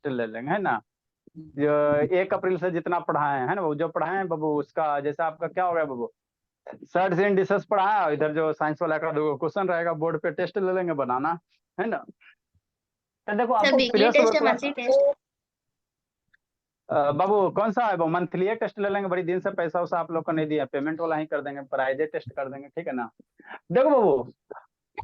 Test ले लेंगे, है ना। जो 1 अप्रैल से जितना पढ़ाए हैं ना वो जो पढ़ाए हैं बाबू, उसका जैसे आपका क्या हो गया बाबू, सर्ट्स एंड डिशेस पढ़ाया, और इधर जो साइंस वाला का 2 क्वेश्चन रहेगा बोर्ड पे, टेस्ट ले लेंगे बनाना, है ना। तो देखो सर आपको वीकली प्रीवियस टेस्ट है क्लास, मंथली टेस्ट? बाबू कौन सा है वो, मंथली एक टेस्ट ले लेंगे, बड़ी दिन से पैसा वैसा आप लोग को नहीं दिया, पेमेंट वाला ही कर देंगे, प्राइवेट टेस्ट कर देंगे, ठीक है ना। देखो बाबू,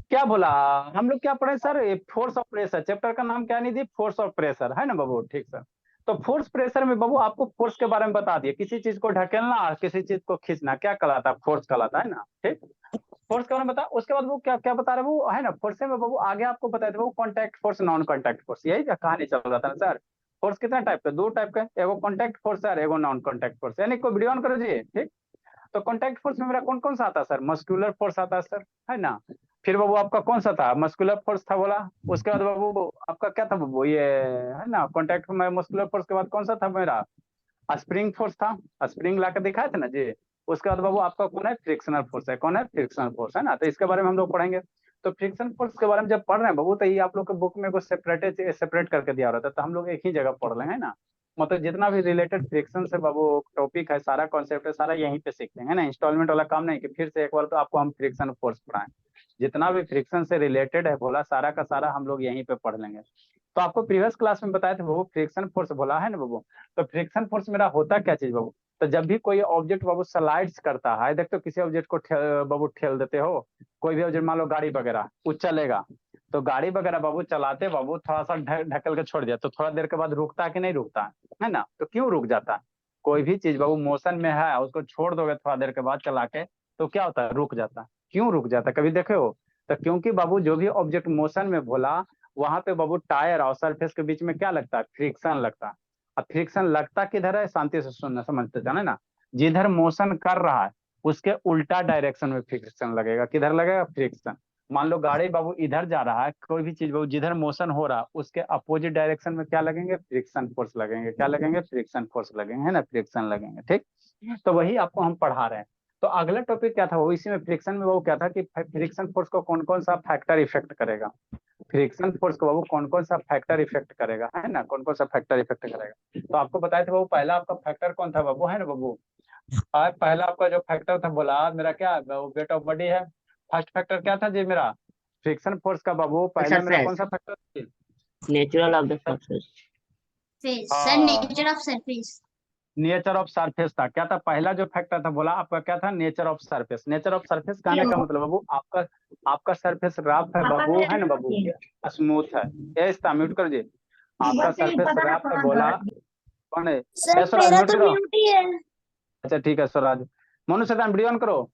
क्या बोला, हम लोग क्या पढ़े sir, force of pressure, chapter का नाम क्या नहीं दी, फोर्स ऑफ प्रेशर, है ना बाबू, ठीक सर। तो फोर्स प्रेशर में बाबू आपको फोर्स के बारे में बता दिए, किसी चीज को ढकेलना और किसी चीज को खींचना क्या कहलाता है, फोर्स कहलाता है ना, ठीक। फोर्स के बारे में बता, उसके बाद वो क्या क्या बता रहे वो, है ना, फोर्स में बाबू आगे आपको बताए थे वो, contact force, non contact force, यही क्या कहानी चल रहा था ना सर। फोर्स कितना टाइप का, 2 टाइप का, एगो कॉन्टैक्ट फोर्स है, एगो नॉन कॉन्टैक्ट फोर्स, यानी कोई वीडियो ऑन करो जी, ठीक। तो कॉन्टैक्ट फोर्स में मेरा कौन कौन सा आता है सर, मस्कुलर फोर्स आता है सर, है ना। फिर बाबू आपका कौन सा था, मस्कुलर फोर्स था बोला। उसके बाद बाबू आपका क्या था बाबू, ये है ना, कॉन्टैक्ट में मस्कुलर फोर्स के बाद कौन सा था मेरा, स्प्रिंग फोर्स था, स्प्रिंग ला के दिखाया था ना जी। उसके बाद बाबू आपका कौन है, फ्रिक्शनल फोर्स है, कौन है, फ्रिक्शनल फोर्स, है ना। तो इसके बारे में हम लोग पढ़ेंगे। तो फ्रिक्शन फोर्स के बारे में जब पढ़ रहे हैं बाबू, तो ये आप लोग के बुक में कुछ सेपरेट करके दिया रहता है, तो हम लोग एक ही जगह पढ़ लेंगे, है ना। मतलब जितना भी रिलेटेड फ्रिक्शन से बाबू टॉपिक है, सारा कॉन्सेप्ट है, सारा यहीं पे सीखते हैं, है ना। इंस्टॉलमेंट वाला काम नहीं कि फिर से एक बार तो आपको हम फ्रिक्शन फोर्स पढ़ाएं, जितना भी फ्रिक्शन से रिलेटेड है बोला, सारा का सारा हम लोग यहीं पे पढ़ लेंगे। तो आपको प्रीवियस क्लास में बताया था बाबू, फ्रिक्शन फोर्स बोला है ना बाबू। तो फ्रिक्शन फोर्स मेरा होता क्या चीज बाबू, तो जब भी कोई ऑब्जेक्ट बाबू स्लाइड्स करता है, देख तो किसी ऑब्जेक्ट को बाबू ठेल देते हो, कोई भी ऑब्जेक्ट मान लो गाड़ी वगैरह, वो चलेगा। तो गाड़ी वगैरह बाबू चलाते बाबू थोड़ा सा ढकेल के छोड़ दिया, तो थोड़ा देर के बाद रुकता है कि नहीं रुकता है ना। तो क्यों रुक जाता है, कोई भी चीज बाबू मोशन में है, उसको छोड़ दोगे थोड़ा देर के बाद चला के, तो क्या होता है, रुक जाता है। क्यों रुक जाता है, कभी देखे हो। तो क्योंकि बाबू जो भी ऑब्जेक्ट मोशन में बोला, वहां पे बाबू टायर और सरफेस के बीच में क्या लगता है, फ्रिक्शन लगता है। अब फ्रिक्शन लगता किधर है, शांति से सुनना, समझते जाने ना। जिधर मोशन कर रहा है उसके उल्टा डायरेक्शन में फ्रिक्शन लगेगा, किधर लगेगा, फ्रिक्शन। मान लो गाड़ी बाबू इधर जा रहा है, कोई भी चीज बाबू जिधर मोशन हो रहा है उसके अपोजिट डायरेक्शन में क्या लगेंगे, फ्रिक्शन फोर्स लगेंगे, क्या लगेंगे, फ्रिक्शन फोर्स लगेंगे, है ना, फ्रिक्शन लगेंगे, ठीक। तो वही आपको हम पढ़ा रहे हैं। तो अगला टॉपिक क्या था वो, इसी में फ्रिक्शन में वो क्या था कि फ्रिक्शन फोर्स को कौन कौन सा फैक्टर इफेक्ट करेगा, फ्रिक्शन फोर्स को बाबू कौन कौन सा फैक्टर इफेक्ट करेगा, है ना, कौन कौन सा फैक्टर इफेक्ट करेगा। तो आपको बताए थे बाबू, पहला आपका फैक्टर कौन था बाबू, है ना बाबू। और पहला आपका जो फैक्टर था बोला मेरा क्या, वेट ऑफ बॉडी है। फर्स्ट फैक्टर क्या था जी मेरा, फ्रिक्शन फोर्स का बाबू पहले मेरा कौन सरफेस, सा फैक्टर था। Natural of the surface. Face sir, हाँ, nature of surface. Nature of surface था, क्या था पहला जो फैक्टर था बोला आपका, क्या था, nature of surface. Nature of surface कहने का मतलब बाबू, आपका आपका सरफेस रफ है बाबू, है ना बाबू, स्मूथ है। ये म्यूट कर जी, आपका सरफेस रफ है बोला, कौन है, सर स्वराज मेरा म्यूट तो करो। म्यूट ही है। अच्छा ठीक है स्वराज, मनु शैतान वीडियो ऑन करो।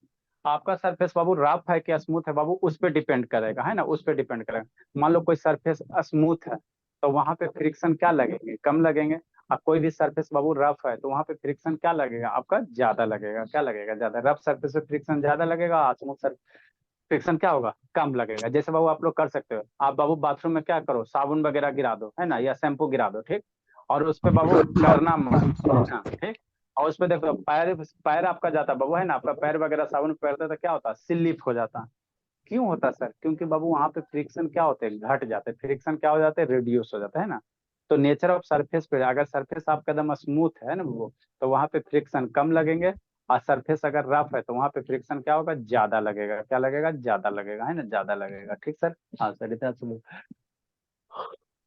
आपका सरफेस बाबू रफ है क्या स्मूथ है बाबू, उस पर डिपेंड करेगा, है ना, उस पर डिपेंड करेगा। मान लो कोई सरफेस स्मूथ है, तो वहां पे फ्रिक्शन क्या लगेंगे, कम लगेंगे। और कोई भी सरफेस बाबू रफ है, तो वहां पे फ्रिक्शन क्या लगेगा आपका, ज्यादा लगेगा, क्या लगेगा, ज्यादा। रफ सरफेस पे फ्रिक्शन ज्यादा लगेगा, स्मूथ सर फ्रिक्शन क्या होगा, कम लगेगा। जैसे बाबू आप लोग कर सकते हो, आप बाबू बाथरूम में क्या करो, साबुन वगैरह गिरा दो, है ना, या शैम्पू गिरा दो, ठीक। और उस पे बाबू करना मत, हाँ, ठीक। और उस पे देखो पैर पैर आपका जाता बाबू, है ना, आपका पैर वगैरह साबुन पहनते तो क्या होता, स्लिप हो जाता। क्यों होता सर, क्योंकि बाबू वहां पे फ्रिक्शन क्या होते हैं, घट जाते हैं, फ्रिक्शन क्या हो जाते हैं, रिड्यूस हो जाता है ना। तो नेचर ऑफ सरफेस पे, अगर सरफेस आपका एकदम स्मूथ है ना वो, तो वहां पे फ्रिक्शन कम लगेंगे। और सरफेस अगर रफ है तो वहां पे फ्रिक्शन क्या होगा, ज्यादा लगेगा, क्या लगेगा, ज्यादा लगेगा, है ना, ज्यादा लगेगा, ठीक सर। हाँ सर, इतना सुनो।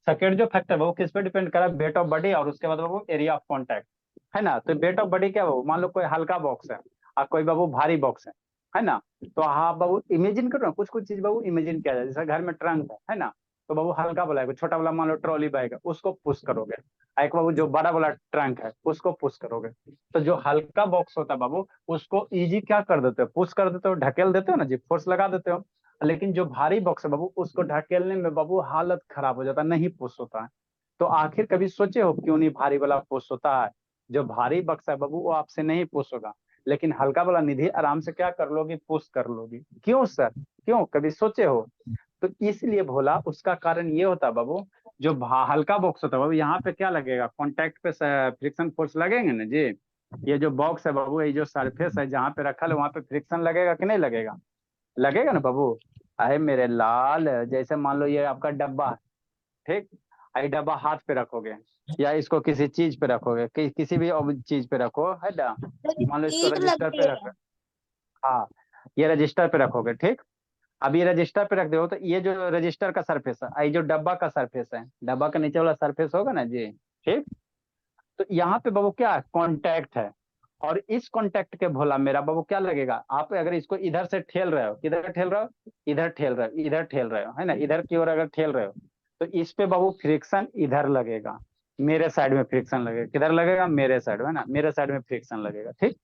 सेकेंड जो फैक्टर है वो किस पे डिपेंड करा, वेट ऑफ बॉडी, और उसके बाद वो एरिया ऑफ कॉन्टैक्ट, है ना। तो वेट ऑफ बॉडी क्या हो, मान लो कोई हल्का बॉक्स है और कोई बाबू भारी बॉक्स है ना। तो हाँ बाबू इमेजिन करो ना, कुछ कुछ चीज बाबू इमेजिन किया जाए, जैसे घर में ट्रंक है ना। तो बाबू हल्का वाला है, छोटा वाला मान लो ट्रॉली बैग है, उसको पुश करोगे। एक बाबू जो बड़ा वाला ट्रंक है उसको पुश करोगे। तो जो हल्का बॉक्स होता है बाबू, उसको इजी क्या कर देते हो, पुश कर देते हो, ढकेल देते हो ना जी, फोर्स लगा देते हो। लेकिन जो भारी बॉक्स है बाबू, उसको ढकेलने में बाबू हालत खराब हो जाता है, नहीं पुश होता है। तो आखिर कभी सोचे हो क्यों नहीं भारी वाला पुश होता है। जो भारी बक्सा है बाबू वो आपसे नहीं पुश होगा, लेकिन हल्का वाला निधि आराम से क्या कर लोगी, पुश कर लोगी। क्यों सर, क्यों, कभी सोचे हो। तो इसलिए भोला उसका कारण ये होता है बाबू, जो हल्का बॉक्स होता है बाबू, यहाँ पे क्या लगेगा, कॉन्टैक्ट पे फ्रिक्शन फोर्स लगेंगे ना जी। ये जो बॉक्स है बाबू, ये जो सरफेस है जहाँ पे रखा है, वहां पे फ्रिक्शन लगेगा कि नहीं लगेगा, लगेगा ना बाबू। अरे मेरे लाल, जैसे मान लो ये आपका डब्बा है, ठीक। ये डब्बा हाथ पे रखोगे या इसको किसी चीज पे रखोगे, किसी भी चीज पे रखो, है ना। मान लो इसको ईद रजिस्टर लगती पे है। रख, हाँ ये रजिस्टर पे रखोगे, ठीक। अब ये रजिस्टर पे रख दो तो ये जो रजिस्टर का सरफेस है, ये जो डब्बा का सरफेस है, डब्बा का नीचे वाला सरफेस होगा ना जी, ठीक। तो यहाँ पे बाबू क्या कांटेक्ट है, और इस कांटेक्ट के भोला मेरा बाबू क्या लगेगा, आप अगर इसको इधर से ठेल रहे हो, किधर ठेल रहे हो, इधर ठेल रहे हो, इधर ठेल रहे हो, है ना, इधर की ओर अगर ठेल रहे हो, तो इस पे बाबू फ्रिक्शन इधर लगेगा, मेरे साइड में फ्रिक्शन लगेगा, किधर लगेगा, मेरे साइड में, है ना, मेरे साइड में फ्रिक्शन लगेगा, ठीक।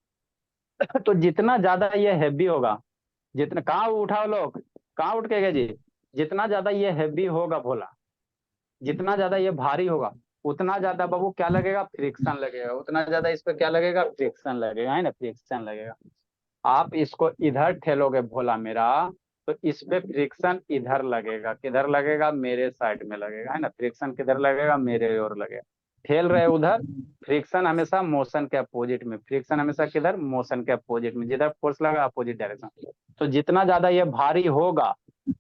तो जितना ज्यादा ये हैवी होगा, जितना, कहाँ उठाओ लोग, कहाँ उठ के गए जी, जितना ज्यादा ये हैवी होगा भोला, जितना ज्यादा ये भारी होगा, उतना ज्यादा बाबू क्या लगेगा, फ्रिक्शन लगेगा, उतना ज्यादा इस पे क्या लगेगा, फ्रिक्शन लगेगा, है ना, फ्रिक्शन लगेगा। आप इसको इधर ठेलोगे भोला मेरा, तो इस पे फ्रिक्शन इधर लगेगा, किधर लगेगा, मेरे साइड में लगेगा, है ना, फ्रिक्शन किधर लगेगा, मेरे ओर लगेगा। ठेल रहे उधर, फ्रिक्शन हमेशा मोशन के अपोजिट में, फ्रिक्शन हमेशा किधर, मोशन के अपोजिट में, जिधर फोर्स लगा अपोजिट डायरेक्शन। तो जितना ज्यादा ये भारी होगा,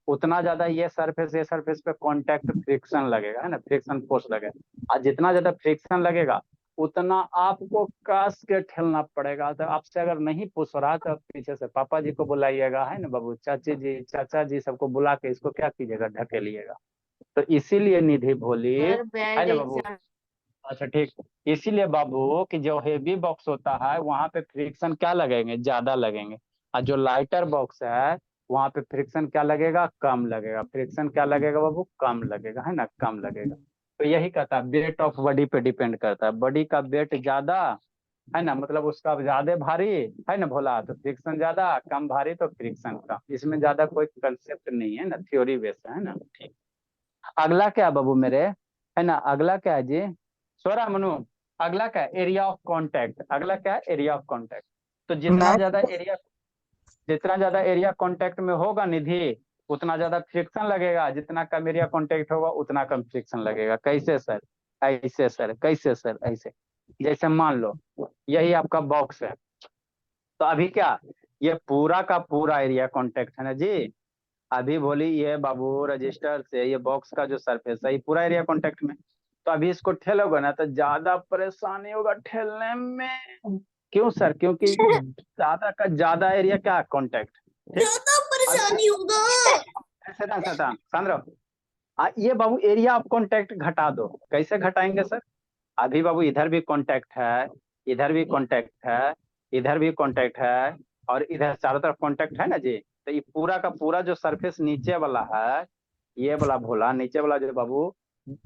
उतना ज्यादा ये सरफेस पे कांटेक्ट फ्रिक्शन लगेगा, है ना, फ्रिक्शन फोर्स लगेगा, और जितना ज्यादा फ्रिक्शन लगेगा उतना आपको कस के ठेलना पड़ेगा। तो आपसे अगर नहीं पुश हो रहा तो आप पीछे से पापा जी को बुलाइएगा, है ना बाबू, चाची जी, चाचा जी, सबको बुला के इसको क्या कीजिएगा, ढकेलिएगा। तो इसीलिए निधि भोली, सर है बैड ना बाबू। एग्जाम। अच्छा ठीक, इसीलिए बाबू कि जो हेवी बॉक्स होता है वहां पे फ्रिक्शन क्या लगेंगे, ज्यादा लगेंगे, और जो लाइटर बॉक्स है वहां पे फ्रिक्शन क्या लगेगा, कम लगेगा, फ्रिक्शन क्या लगेगा बाबू, कम लगेगा, है ना, कम लगेगा। तो यही कहता है वेट ऑफ बॉडी पे डिपेंड करता है, बॉडी का वेट ज्यादा, है ना, मतलब उसका ज्यादा भारी, है ना भोला, तो फ्रिक्शन ज्यादा, कम भारी तो फ्रिक्शन कम, इसमें ज्यादा कोई कंसेप्ट नहीं है ना, थ्योरी बेस है ना, ठीक। अगला क्या है बाबू मेरे, है ना, अगला क्या है जी, सोरा मनु, अगला क्या है, एरिया ऑफ कांटेक्ट, अगला क्या है, एरिया ऑफ कांटेक्ट। तो जितना ज्यादा एरिया कांटेक्ट में होगा निधि, उतना ज्यादा फ्रिक्शन लगेगा, जितना कम एरिया कांटेक्ट होगा उतना कम फ्रिक्शन लगेगा। कैसे सर, ऐसे सर, कैसे सर, ऐसे, जैसे मान लो यही आपका बॉक्स है, तो अभी क्या, ये पूरा का पूरा एरिया कांटेक्ट है ना जी, अभी बोली ये बाबू रजिस्टर से ये बॉक्स का जो सरफेस है ये पूरा एरिया कांटेक्ट में, तो अभी इसको ठेलोगे ना तो ज्यादा परेशानी होगा ठेलने में। क्यों सर, क्योंकि ज्यादा का ज्यादा एरिया क्या कांटेक्ट, ठीक। ज्यादा अब परेशानी होगा। सता सता सांद्रो, ये बाबू एरिया ऑफ कांटेक्ट घटा दो, कैसे घटाएंगे सर, अभी बाबू इधर भी कांटेक्ट है, इधर भी कांटेक्ट है, इधर भी कांटेक्ट है, और इधर चारों तरफ कांटेक्ट है ना जी। तो ये पूरा का पूरा जो सरफेस नीचे वाला है, ये वाला भोला नीचे वाला जो बाबू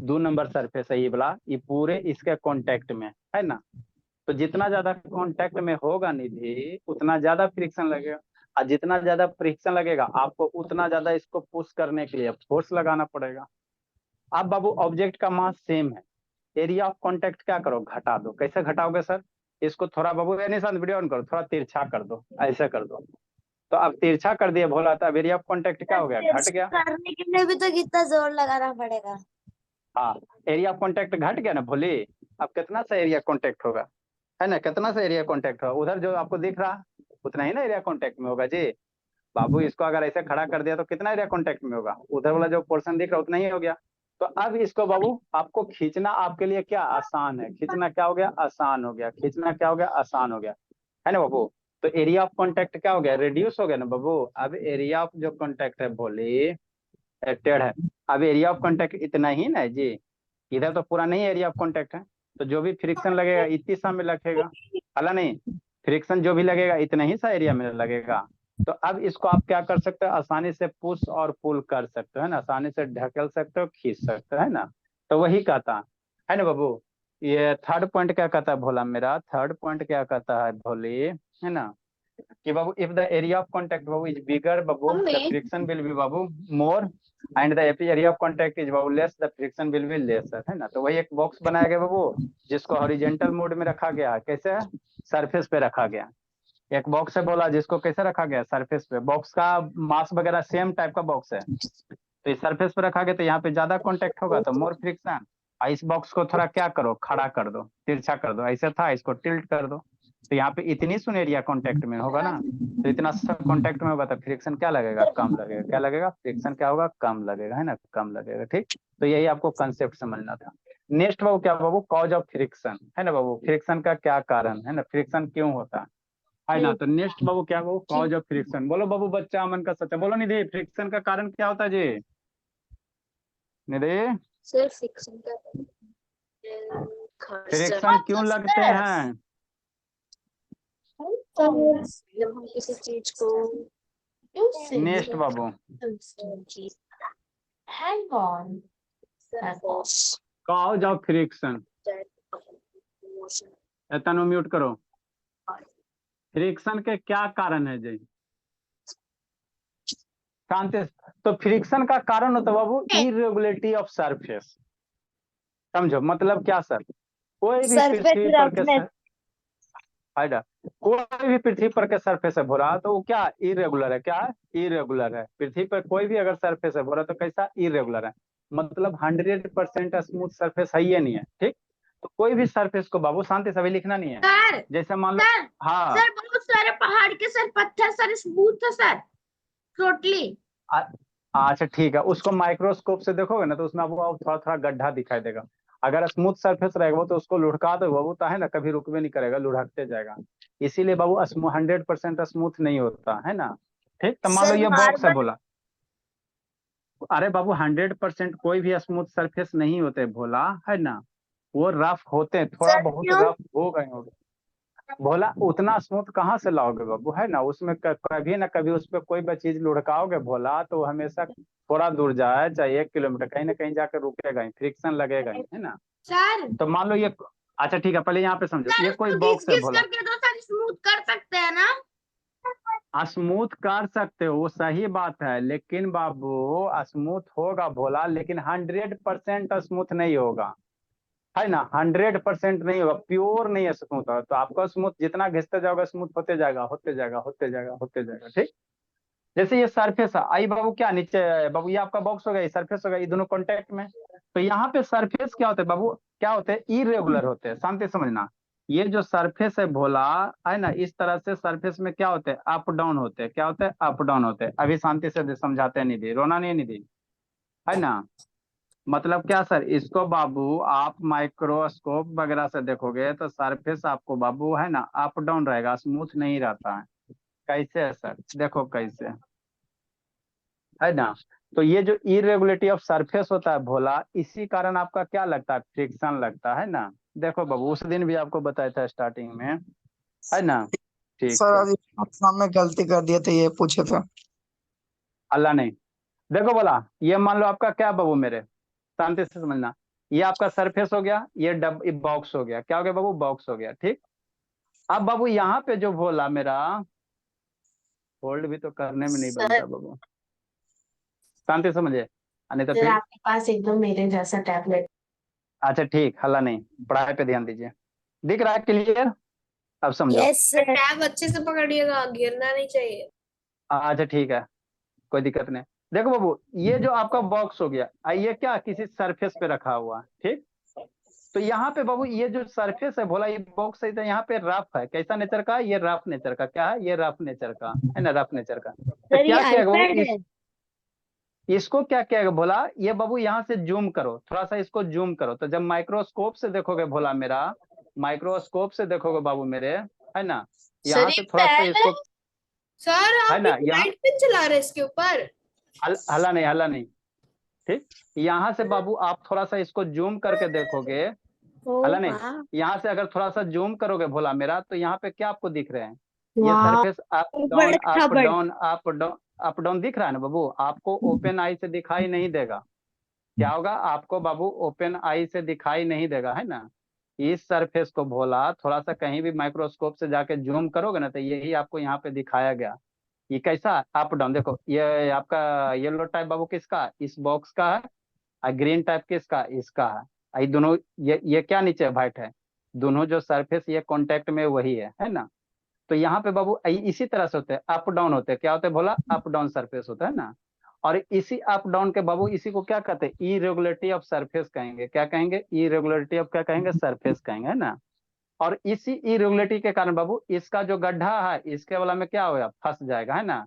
2 नंबर सरफेस है, ये वाला, ये पूरे इसके कांटेक्ट में है ना। तो जितना ज्यादा कांटेक्ट में होगा निधि उतना ज्यादा फ्रिक्शन लगेगा, और जितना ज्यादा फ्रिक्शन लगेगा आपको उतना ज्यादा इसको पुश करने के लिए फोर्स लगाना पड़ेगा। अब बाबू ऑब्जेक्ट का मास सेम है, एरिया ऑफ कांटेक्ट क्या करो, घटा दो। कैसे घटाओगे सर, इसको थोड़ा बाबू ये निशान वीडियो ऑन करो, थोड़ा तिरछा कर दो, ऐसे कर दो। तो अब तिरछा कर दिए भोला, तो अब एरिया ऑफ कांटेक्ट क्या हो गया, घट गया। करने के लिए भी तो कितना जोर लगाना पड़ेगा। हाँ, एरिया ऑफ कांटेक्ट घट गया ना भोली। अब कितना सा एरिया कांटेक्ट होगा, है ना, कितना सा एरिया कांटेक्ट होगा, उधर जो आपको दिख रहा उतना ही ना एरिया कांटेक्ट में होगा जी। बाबू इसको अगर ऐसे खड़ा कर दिया तो कितना एरिया कांटेक्ट में होगा, उधर वाला जो पोर्शन दिख रहा उतना ही हो गया। तो अब इसको बाबू आपको खींचना आपके लिए क्या आसान है, खींचना क्या हो गया, आसान हो गया, खींचना क्या हो गया, आसान हो गया, है ना बाबू। तो एरिया ऑफ कांटेक्ट क्या हो गया, रिड्यूस हो गया ना बाबू। अब एरिया ऑफ जो कांटेक्ट है भोली टेढ़ है, अब एरिया ऑफ कांटेक्ट इतना ही ना है जी, इधर तो पूरा नहीं एरिया ऑफ कांटेक्ट है। तो जो भी फ्रिक्शन लगेगा इतनी सा में लगेगा, अला नहीं, फ्रिक्शन जो भी लगेगा इतना ही सा एरिया में लगेगा। तो अब इसको आप क्या कर सकते हो, आसानी से पुश और पुल कर सकते हो, है ना, आसानी से ढकेल सकते हो, खींच सकते हो, है ना। तो वही कहता है ना बाबू। ये थर्ड पॉइंट क्या कहता है भोला मेरा, थर्ड पॉइंट क्या कहता है भोली, है ना, कि बाबू if the area of contact बाबू इज बिगर बाबू द फ्रिक्शन विल बी बाबू more, and the area of contact is बाबू less the friction will be lesser, है ना। तो वही एक बॉक्स बनाया गया बाबू जिसको हॉरिजेंटल मोड में रखा गया, कैसे है, सरफेस पे रखा गया। एक बॉक्स है बोला जिसको कैसे रखा गया, सरफेस पे, बॉक्स का मास वगैरह सेम टाइप का बॉक्स है, तो इस सरफेस पे रखा गया तो यहाँ पे ज्यादा कांटेक्ट होगा तो मोर फ्रिक्शन। इस बॉक्स को थोड़ा क्या करो, खड़ा कर दो, तिरछा कर दो, ऐसे था इसको टिल्ट कर दो, तो यहाँ पे इतनी सुन एरिया कांटेक्ट में होगा ना, तो इतना सा कांटेक्ट में होगा तो फ्रिक्शन क्या लगेगा, कम लगेगा। क्या लगेगा, फ्रिक्शन क्या होगा, कम लगेगा, है ना, कम लगेगा। ठीक, तो यही आपको कंसेप्ट समझना था। नेक्स्ट बाबू क्या बाबू, कॉज ऑफ फ्रिक्शन, है ना बाबू, फ्रिक्शन का क्या कारण है ना, फ्रिक्शन क्यों होता है ना। तो नेक्स्ट बाबू क्या बाबू, कॉज ऑफ फ्रिक्शन। बोलो बाबू, बच्चा मन का सच्चा बोलो। निधि, फ्रिक्शन का कारण क्या होता है जी, निधि? सर फ्रिक्शन का फ्रिक्शन क्यों लगते हैं? जब हम किसी चीज को next Babu, hang on cause of friction. Tanu mute करो। फ्रिक्शन के क्या कारण है जी, शांति। तो फ्रिक्शन का कारण होता है बाबू इरेगुलेरिटी ऑफ सरफेस। समझो मतलब क्या सर, कोई भी सरफेस पृथ्वी पर के रफनेस। फायदा, कोई भी पृथ्वी पर के सरफेस है भोरा, तो वो क्या इरेगुलर है, क्या है, इरेगुलर है। पृथ्वी पर कोई भी अगर सरफेस है भोरा तो कैसा, इरेगुलर है। मतलब 100% स्मूथ सरफेस है ये नहीं है। ठीक, तो कोई भी सरफेस को बाबू शांति से, अभी लिखना नहीं है। सर जैसे मान लो, सर हाँ सर बहुत सारे पहाड़ के सर पत्थर सर स्मूथ है सर, टोटली। अच्छा ठीक है, उसको माइक्रोस्कोप से देखोगे ना तो उसमें आपको थोड़ा थोड़ा गड्ढा दिखाई देगा। अगर स्मूथ सरफेस रहेगा वो तो उसको लुढ़का दो वो तो है ना, कभी रुकवे नहीं करेगा, लुढ़कते जाएगा। इसीलिए बाबू 100% स्मूथ नहीं होता है ना। ठीक, तो मान लो सर ये बॉक्स है मार्बल। बोला, अरे बाबू 100% कोई भी स्मूथ सरफेस नहीं होते भोला, है ना, वो रफ होते हैं, थोड़ा सर बहुत क्यों? रफ हो गए होंगे भोला। उतना स्मूथ कहाँ से लाओगे बाबू, है ना, उसमें कभी ना कभी उस पर कोई भी चीज लुढ़काओगे भोला तो वो हमेशा थोड़ा दूर जाए, चाहे 1 किलोमीटर, कहीं ना कहीं जाकर रुकेगा ही, फ्रिक्शन लगेगा ही, है ना। सर तो मान लो ये, अच्छा ठीक है, पहले यहाँ पे समझो, सर ये कोई उसको घिस बॉक्स है घिस भोला। करके तो सर स्मूथ कर सकते हैं ना। स्मूथ कर सकते हो, वो सही बात है, लेकिन बाबू स्मूथ होगा भोला, लेकिन 100% स्मूथ नहीं होगा, है ना, 100% नहीं होगा, प्योर नहीं है स्मूथ होगा। तो आपका स्मूथ जितना घिसते जाओगे स्मूथ होते जाएगा, होते जाएगा, होते जाएगा, होते जाएगा। ठीक, जैसे ये सरफेस है, आई बाबू क्या नीचे, बाबू ये आपका बॉक्स हो गया, ये सरफेस हो गया, ये दोनों कॉन्टेक्ट में। तो यहाँ पे सरफेस क्या होते हैं बाबू, क्या होते हैं, इरेगुलर होते हैं। शांति समझना, ये जो सरफेस है भोला, है ना, इस तरह से सरफेस में क्या होते हैं, अप डाउन होते हैं। क्या होते हैं, अप डाउन होते हैं। अभी शांति से समझाते हैं, निधि रोना नहीं है निधि, है ना। मतलब क्या सर, इसको बाबू आप माइक्रोस्कोप वगैरह से देखोगे तो सरफेस आपको बाबू है ना अप डाउन रहेगा, स्मूथ नहीं रहता है। कैसे है सर, देखो कैसे, है ना। तो ये जो इरेगुलेरिटी ऑफ सरफेस होता है भोला, इसी कारण आपका क्या लगता है, फ्रिक्शन लगता है ना। देखो बाबू उस दिन भी आपको बताया था स्टार्टिंग में, है ना। ठीक सर है, आज एग्जाम में गलती कर दिए थे, ये पूछे थे। अल्लाह नहीं। देखो बोला, ये मान लो आपका क्या बाबू मेरे, शांति से समझना, ये आपका सरफेस हो गया, ये बॉक्स हो गया, क्या हो गया बाबू, बॉक्स हो गया। ठीक, अब बाबू यहाँ पे जो बोला मेरा, होल्ड भी तो करने में नहीं सर बनता बाबू, शांति से समझिए, नहीं तो सर फिर। आपके पास एकदम मेरे जैसा टैबलेट। अच्छा ठीक, हल्ला नहीं, पढ़ाई पे ध्यान दीजिए। दिख रहा है क्लियर, अब समझो। Yes sir. टैब अच्छे से पकड़िएगा, गिरना नहीं चाहिए। अच्छा ठीक है, कोई दिक्कत नहीं। देखो बाबू, ये जो आपका बॉक्स हो गया, ये क्या किसी सरफेस पे रखा हुआ है। ठीक, तो यहाँ पे बाबू ये जो सरफेस है भोला, ये बॉक्स है तो यहाँ पे रफ है, कैसा नेचर का, ये रफ नेचर का, क्या है, ये रफ नेचर का, है ना, रफ नेचर का। तो सर ये क्या किया बाबू, आईपैड है। इसको क्या किया बोला, ये बाबू यहाँ से जूम करो, थोड़ा सा इसको जूम करो, तो जब माइक्रोस्कोप से देखोगे भोला मेरा, माइक्रोस्कोप से देखोगे बाबू मेरे, है ना, सर यहाँ ये से थोड़ा सा पेन है। इसको, सर है आप ना, एक यहाँ लाइट पेन चला रहे हैं इसके ऊपर। हल्ला नहीं, हल्ला नहीं। ठीक, यहाँ से बाबू आप थोड़ा सा इसको जूम करके देखोगे, ओ हल्ला नहीं, वाह। यहाँ से अगर थोड़ा सा जूम करोगे भोला मेरा, तो यहाँ पे क्या आपको दिख रहे हैं, ये वाह सरफेस अप डाउन उबड़ अप खाबड़। Down up down, up down दिख रहा है ना बाबू, आपको ओपन आई से दिखाई नहीं देगा। क्या होगा आपको बाबू, ओपन आई से दिखाई नहीं देगा, है ना। इस सरफेस को भोला थोड़ा सा कहीं भी माइक्रोस्कोप से जाके जूम करोगे ना, तो यही आपको यहाँ पे दिखाया गया। ये कैसा अप डाउन, देखो ये आपका येलो टाइप बाबू किसका, इस बॉक्स का है, और ग्रीन टाइप किसका, इसका है। ये दोनों, ये क्या नीचे व्हाइट है, दोनों जो सरफेस ये कांटेक्ट में वही है ना। तो यहाँ पे बाबू इसी तरह से होते हैं, अप डाउन होते हैं, क्या होते हैं भोला, अप डाउन सरफेस होता है ना। और इसी अप डाउन के बाबू इसी को क्या कहते हैं, इरेगुलरिटी ऑफ सरफेस कहेंगे। क्या कहेंगे, इरेगुलरिटी ऑफ क्या कहेंगे, सरफेस कहेंगे, है ना। और इसी इरेगुलरिटी के कारण बाबू इसका जो गड्ढा है इसके वाला में क्या होगा, फंस जाएगा, है ना।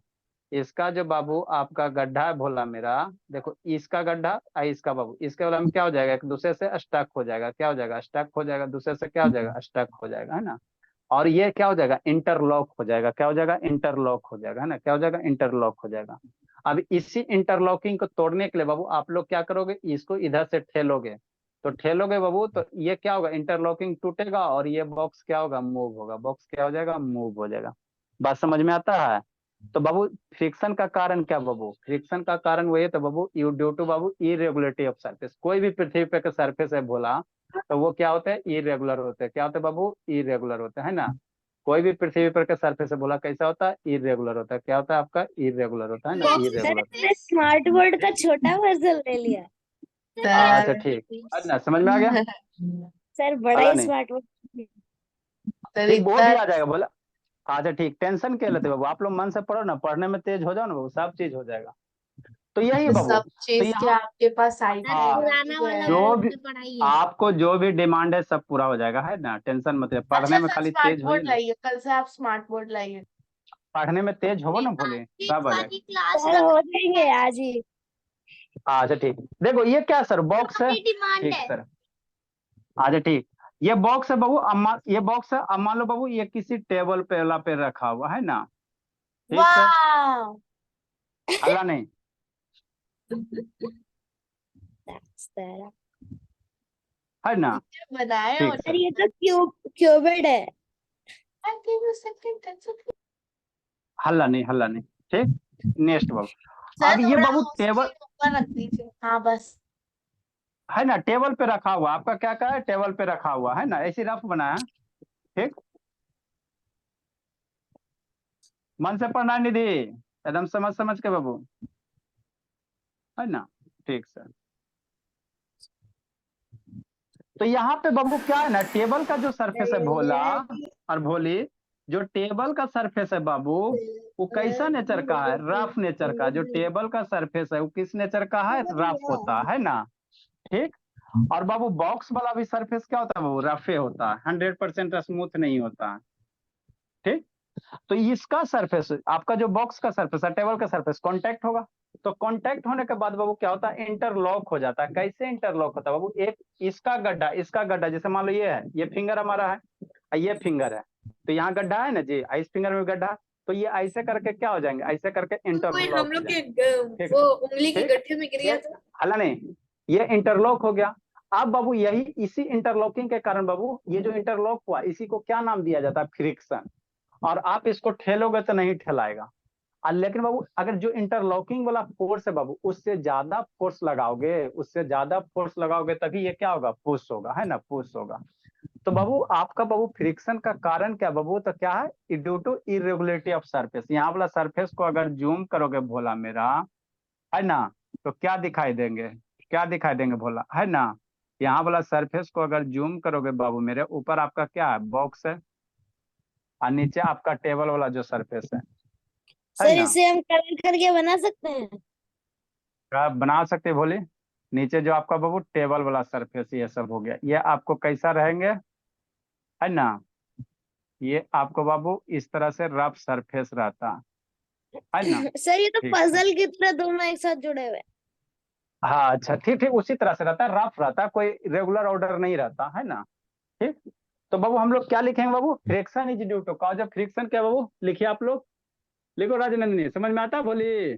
इसका जो बाबू आपका गड्ढा है भोला मेरा, देखो इसका गड्ढा और इसका बाबू इसके वाला में क्या हो जाएगा, एक दूसरे से स्टक हो जाएगा, क्या हो जाएगा, स्टक हो जाएगा, दूसरे से क्या हो जाएगा, स्टक हो जाएगा, है ना। और ये क्या हो जाएगा, इंटरलॉक हो जाएगा, क्या हो जाएगा, इंटरलॉक हो जाएगा, है ना, क्या हो जाएगा, इंटरलॉक हो जाएगा। अब इसी इंटरलॉकिंग को तोड़ने के लिए बाबू आप लोग क्या करोगे, इसको इधर से ठेलोगे, तो ठेलोगे बाबू तो ये क्या होगा, इंटरलॉकिंग टूटेगा और ये बॉक्स क्या होगा, मूव होगा, बॉक्स क्या हो जाएगा, मूव हो जाएगा। बात समझ में आता है। तो बाबू फ्रिक्शन का कारण क्या बाबू, फ्रिक्शन का कारण वही तो बाबू यू ड्यू टू बाबू इरेगुलरिटी ऑफ सरफेस। कोई भी पृथ्वी पे का सरफेस है बोला तो वो क्या होते हैं, इरेगुलर होते हैं, क्या होते हैं बाबू, इरेगुलर होते हैं ना। कोई भी पृथ्वी पर का सरफेस है बोला कैसा होता है, इरेगुलर होता है, क्या होता है आपका, इरेगुलर होता है ना, सर इरेगुलर। मैंने स्मार्ट बोर्ड का छोटा वर्जन ले लिया। अच्छा ठीक है ना, समझ में आ गया, सर बड़ा अला ही नहीं स्मार्ट बोर्ड। ठीक, वो भी आ जाएगा बोला। अच्छा ठीक, टेंशन क्या लेते बाबू, आप लोग मन से पढ़ो ना, पढ़ने में तेज हो जाओ ना बाबू, सब चीज हो जाएगा। तो यही है बाबू, सब तो चीज क्या यहाँ आपके पास आई सर हाँ, पुराना वाला जो बोर्ड भी पे पढ़ाई है। आपको जो भी डिमांड है सब पूरा हो जाएगा, है ना, टेंशन मत ले, पढ़ने अच्छा में सर खाली स्मार्ट तेज होइए बोर्ड ना, लाइए, कल से आप स्मार्ट बोर्ड लाइए। पढ़ने में तेज हो ना भोले, एक सब आ जाएगा। वाली क्लास सर हो जाएंगे आज ही। अच्छा ठीक, देखो ये क्या सर, बॉक्स है, डिमांड ठीक है। सर। अच्छा ठीक, ये बॉक्स है बाबू, ये बॉक्स है, अब मान लो बाबू ये किसी टेबल पे वाला पे रखा हुआ है ना, ठीक सर, वाह हल्ला नहीं, है ना, बनाए हो ठीक सर सर, ये तो क्यूबिड है। हल्ला नहीं, हल्ला नहीं, ठीक, नेक्स्ट बाबू। सर अब ये थोड़ा बाबू उसके टेबल ऊपर रख दीजिए, हाँ बस। है ना, टेबल पे रखा हुआ, आपका क्या क्या है, टेबल पे रखा हुआ है ना, ऐसी रफ बनाया, ठीक, मन से पढ़ना निधि, एकदम समझ समझ के बाबू, है ना, ठीक सर। तो यहाँ पे बाबू क्या है ना, टेबल का जो सरफेस है भोला और भोली, जो टेबल का सरफेस है बाबू वो कैसा नेचर का है, रफ नेचर का। जो टेबल का सरफेस है वो किस नेचर का है, रफ होता है ना, ठीक। और बाबू बॉक्स वाला भी सरफेस क्या होता है बाबू, रफे होता है, 100% स्मूथ नहीं होता है, ठीक। तो इसका सरफेस, आपका जो बॉक्स का सरफेस है, टेबल का सरफेस कांटेक्ट होगा, तो कांटेक्ट होने के बाद बाबू क्या होता है, इंटरलॉक हो जाता है। कैसे इंटरलॉक होता है बाबू, एक इसका गड्ढा, जैसे मान लो ये है, ये फिंगर हमारा है और ये फिंगर है, तो यहाँ गड्ढा है ना जी, इस फिंगर में गड्ढा, तो ये ऐसे करके क्या हो जाएंगे, ऐसे करके इंटरलॉक हम हो लोग के जाएंगे, ठीक वो उंगली के ठीक, गड्ढे में गिर गया था। हला नहीं, ये इंटरलॉक हो गया। अब बाबू यही इसी इंटरलॉकिंग के कारण बाबू ये जो इंटरलॉक हुआ इसी को क्या नाम दिया जाता है, फ्रिक्शन। और आप इसको ठेलोगे तो नहीं ठेलाएगा, लेकिन बाबू अगर जो इंटरलॉकिंग वाला फोर्स है बाबू उससे ज्यादा फोर्स लगाओगे तभी ये क्या होगा, पुश होगा, है ना, पुश होगा। तो बाबू आपका बाबू फ्रिक्शन का कारण क्या बाबू, तो क्या है, due to irregularity of surface. यहाँ वाला सरफेस को अगर जूम करोगे भोला मेरा, है ना, तो क्या दिखाई देंगे, क्या दिखाई देंगे भोला, है ना। यहाँ वाला सरफेस को अगर जूम करोगे बाबू मेरे, ऊपर आपका क्या है, बॉक्स है, और नीचे आपका टेबल वाला जो सरफेस है सर ना, इसे हम कलर करके बना सकते हैं। आप बना सकते भोले। नीचे जो आपका बाबू टेबल वाला सरफेस ये सब हो गया, ये आपको कैसा रहेंगे, है ना, ये आपको बाबू इस तरह से रफ सरफेस रहता है ना, सर ये तो ठीक है। पजल की तरह दोनों एक साथ जुड़े हुए हैं। हाँ अच्छा ठीक ठीक, उसी तरह से रहता है, रफ रहता है, कोई रेगुलर ऑर्डर नहीं रहता है ना, ठीक। तो बाबू हम लोग क्या लिखेंगे बाबू, फ्रिक्शन इज ड्यू टू, कहा जब फ्रिक्शन क्या बाबू, लिखिए आप लोग, लिखो राजनंदिनी, समझ में आता बोली,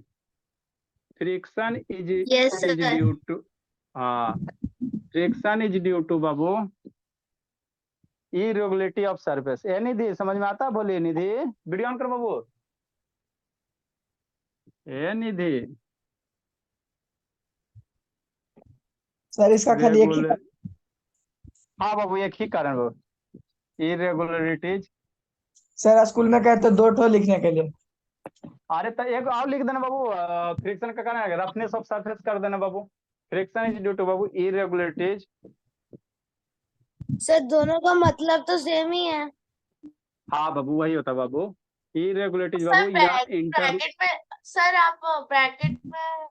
friction is yes is sir. Due to, हाँ, फ्रिक्शन इज ड्यू टू बाबू इरेगुलरिटी ऑफ सरफेस। ए निधि समझ में आता, बोलिए निधि, वीडियो ऑन करो बाबू, ए निधि, सर इसका खाली एक ही रेगुलर, हाँ बाबू एक ही कारण बाबू, इरेगुलरिटीज। सर स्कूल में कहते दो ठो लिखने के लिए। अरे तो एक और लिख देना बाबू, फ्रिक्शन का कारण है रफनेस ऑफ सरफेस कर देना बाबू, फ्रिक्शन इज ड्यू टू बाबू इरेगुलरिटीज। सर दोनों का मतलब तो सेम ही है। हाँ बाबू वही होता बाबू, इरेगुलरिटीज सर बाबू या इंटर ब्रैकेट में, सर आप ब्रैकेट में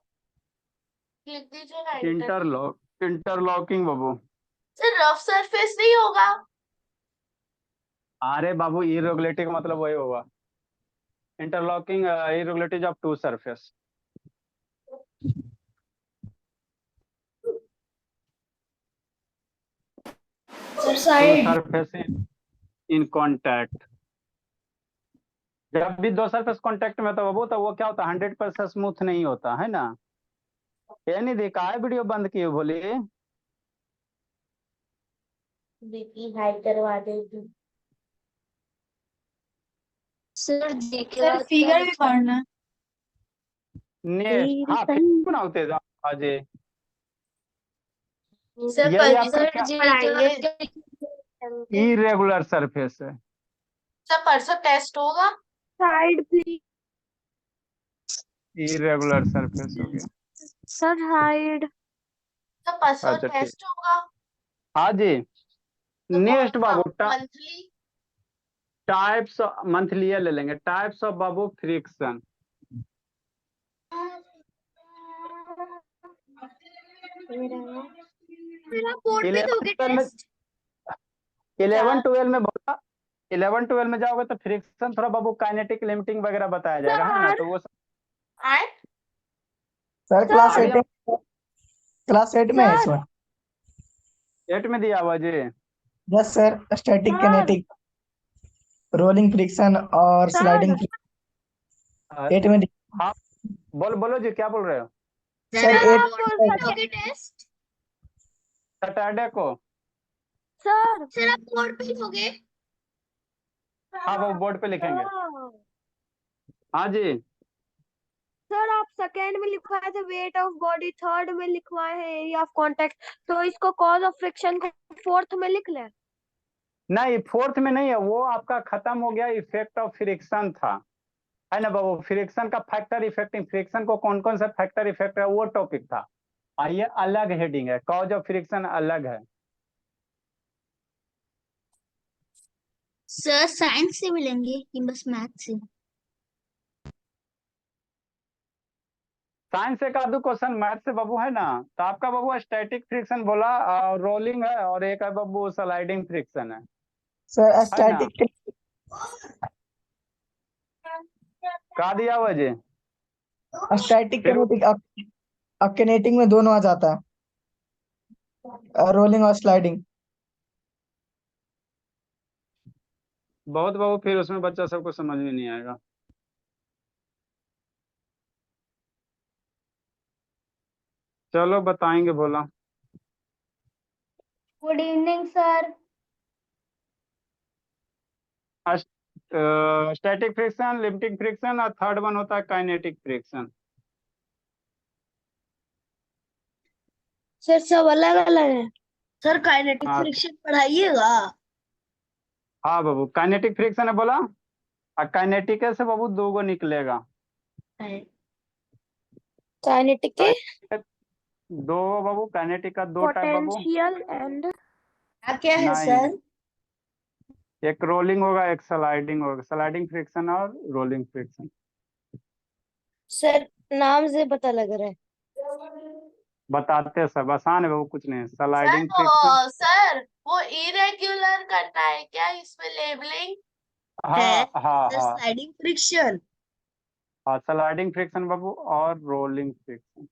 लिख दीजिए ना इंटर। इंटरलॉकिंग बाबू। सर रफ सरफेस नहीं होगा। अरे बाबू इरेगुलेटिव का मतलब वही होगा, interlocking irregulative of two surface, sir two side surface in contact. जब भी दो सरफेस कांटेक्ट में होता है बाबू, तो वो क्या होता है, 100% स्मूथ नहीं होता है ना। ये नहीं देखा है, वीडियो बंद किए बोलिए। बीपी हाई करवा देगी। सर देखे सर फिगर भी पढ़ना। नेक्स्ट हाँ फिर ना होते अजय, सर यही कल आपका सर क्या पढ़ाएंगे। इरेगुलर सरफेस है। सर परसों टेस्ट होगा। साइड प्लीज इरेगुलर सरफेस हो गया। सर साइड सर परसों अच्छा ठीक, टेस्ट होगा। हाँ जी। तो नेक्स्ट कौन सा बाबू मंथली? टाइप्स मंथली ले लेंगे, टाइप्स ऑफ बाबू फ्रिक्शन। मेरा बोर्ड पे दोगे 11 में टेस्ट 11-12 में बोला, 11-12 में जाओगे तो फ्रिक्शन थोड़ा बाबू काइनेटिक लिमिटिंग वगैरह बताया जाएगा, है ना, तो वो सब आए सर क्लास अभी 8 में, क्लास 8 में है इस बार। 8 में दिया हुआ जी। Yes sir, static kinetic, rolling friction और स्लाइडिंग अ, 8 में। हाँ बोलो बोलो जी, क्या बोल रहे हो। सर 8 दोगे टेस्ट? सैटरडे को। सर आप बोर्ड पे दोगे? हाँ वो बोर्ड पे लिखेंगे। हाँ जी। सर आप सेकेंड में लिखवाए थे वेट ऑफ बॉडी, थर्ड में लिखवाए हैं एरिया ऑफ कांटेक्ट, तो इसको कॉज ऑफ फ्रिक्शन को फोर्थ में लिख लें। नहीं फोर्थ में नहीं है, वो आपका खत्म हो गया, इफेक्ट ऑफ फ्रिक्शन था, है ना बाबू। फ्रिक्शन का फैक्टर इफेक्टिंग, फ्रिक्शन को कौन कौन सा फैक्टर इफेक्ट है वो टॉपिक था, और ये अलग हेडिंग है, कॉज ऑफ फ्रिक्शन अलग है। सर साइंस से मिलेंगे कि बस मैथ से? साइंस से का दो क्वेश्चन मैथ से बाबू, है ना। तो आपका बाबू स्टैटिक फ्रिक्शन बोला, रोलिंग है, और एक है बाबू स्लाइडिंग फ्रिक्शन सर है ना। स्टैटिक, का दिया हुआ जी। स्टैटिक फिर किनेटिक, अब किनेटिक में दोनों आ जाता है, रोलिंग और स्लाइडिंग। बहुत बाबू फिर उसमें बच्चा सबको समझ में नहीं आएगा। चलो बताएंगे बोला। Good evening sir. Static friction, limiting friction, और थर्ड वन होता है काइनेटिक फ्रिक्शन। सर सब अलग अलग है। सर काइनेटिक हाँ फ्रिक्शन पढ़ाइएगा। हाँ बाबू काइनेटिक फ्रिक्शन है बोला, और काइनेटिक से बाबू दो गो निकलेगा। काइनेटिक के दो बाबू, काइनेटिक का दो टाइप बाबू। पोटेंशियल एंड क्या है नहीं, सर? एक रोलिंग होगा, एक स्लाइडिंग होगा, स्लाइडिंग फ्रिक्शन और रोलिंग फ्रिक्शन। सर नाम से पता लग रहा है। बताते सब आसान है बाबू, कुछ नहीं, सर स्लाइडिंग फ्रिक्शन। वो इरेग्युलर करना है क्या इसमें लेबलिंग? है हाँ हाँ सर हाँ स्लाइडिंग फ्रिक्शन। हाँ, स्लाइडिंग फ्रिक्शन बाबू और रोलिंग फ्रिक्शन।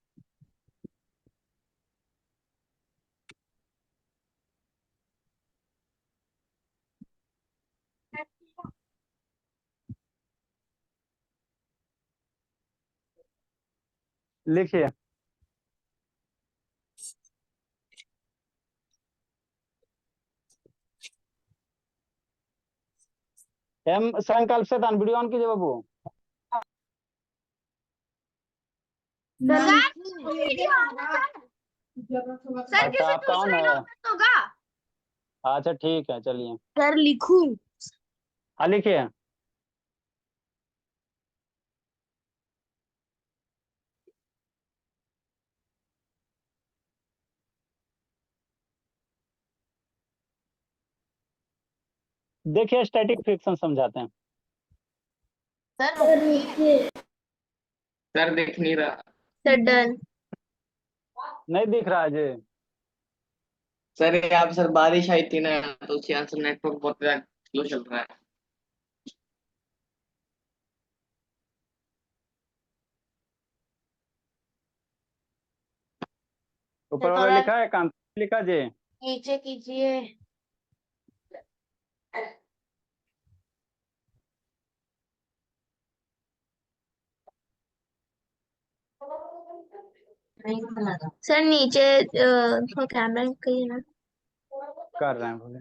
लिखिए। एम संकल्प से दान वीडियो ऑन कीजिए बाबू। सर अच्छा किसी आपका ऑन दूसरे है। नंबर होगा? अच्छा ठीक है चलिए। सर लिखूं? हाँ लिखिए। देखिए स्टैटिक फ्रिक्शन समझाते हैं। सर सर रुकिए। रुकिए। सर दिख नहीं रहा। Sir done. नहीं दिख रहा है जी। सर यहाँ पे सर बारिश आई थी ना, तो उसके यहाँ से नेटवर्क बहुत स्लो चल रहा है। ऊपर वाला थोड़ा लिखा है, काम लिखा जी। नीचे कीजिए। सर नीचे थोड़ा कैमरा करिए ना। कर रहे हैं बोले।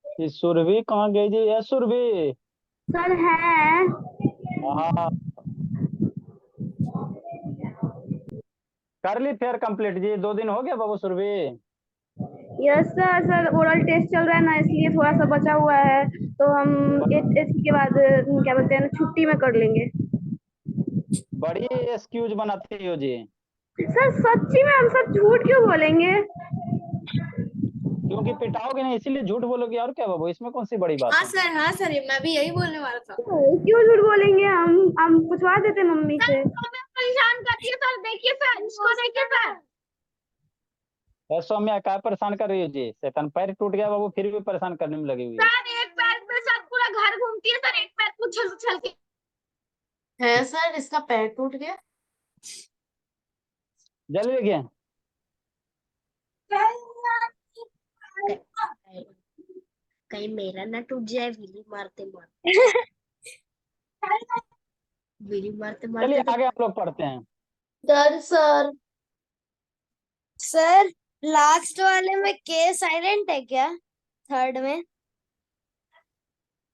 ये सुरभि कहाँ गई जी? ये सुरभि। सर है। हाँ, कर ली फिर कंप्लीट जी? 2 दिन हो गया बाबू Surabhi. Yes sir. Sir oral test चल रहा है ना, इसलिए थोड़ा सा बचा हुआ है, तो हम इसके बाद क्या बोलते हैं ना, छुट्टी में कर लेंगे। बड़ी एक्सक्यूज बनाती हो जी। सर सच्ची में हम सब झूठ क्यों बोलेंगे? क्योंकि पिटाओगे नहीं इसीलिए झूठ बोलोगे, और क्या बाबू, इसमें कौन सी बड़ी बात है? हाँ सर मैं भी यही बोलने वाला था। क्यों झूठ बोलेंगे? हम पूछवा देते मम्मी से। हमें परेशान करती है सर, देखिए सर, इसको देखिए सर। सौम्या क्या परेशान कर रही हो जी? शैतान पैर टूट गया बाबू, फिर भी परेशान करने में लगी हुई है। सर एक पैर पे सर पूरा घर घूमती है सर, एक पैर को उछल उछल के। है सर, इसका पैर टूट गया। जल्दी देखिए। कहीं मेरा ना टूट जाए विली मारते मारते। विली मारते चलिए मारते तो। आगे हम लोग पढ़ते हैं। सर सर सर लास्ट वाले में के साइलेंट है क्या? थर्ड में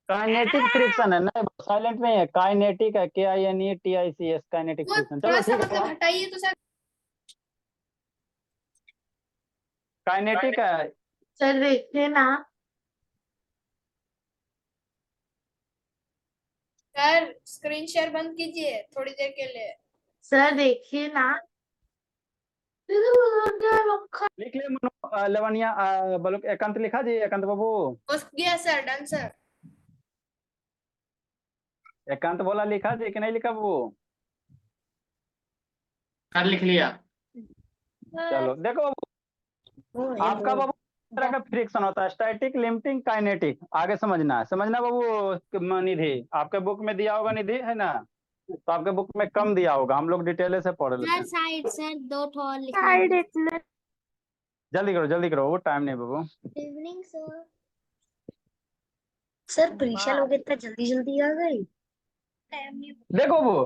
काइनेटिक फ्रिक्शन है, नहीं साइलेंट नहीं है, काइनेटिक है, KINETICS काइनेटिक फ्रिक्शन। चलो ठीक है, हटाइए तो सर। काइनेटिक है। सर देखिए ना। सर स्क्रीन शेयर बंद कीजिए थोड़ी देर के लिए। सर देखिए ना। लिख ले मनो, लवनिया, बोलो एकांत लिखा जी, एकांत बाबू। हो गया सर, डन सर। एकांत बोला लिखा जी कि नहीं लिखा बाबू? कर लिख लिया। चलो देखो बाबू, आपका बाबू तरह का फ्रिक्शन होता है, स्टैटिक, लिमिटिंग, काइनेटिक। आगे समझना है, समझना बाबू। निधि आपके बुक में दिया होगा, निधि है ना? तो आपके बुक में कम दिया होगा, हम लोग डिटेल से पढ़ लेते हैं। साइड सर दो ठो साइड इतना। जल्दी करो, वो टाइम नहीं बाबू। Evening sir. सर परीक्षा लोग इतना जल्दी जल्दी आ गई। देखो वो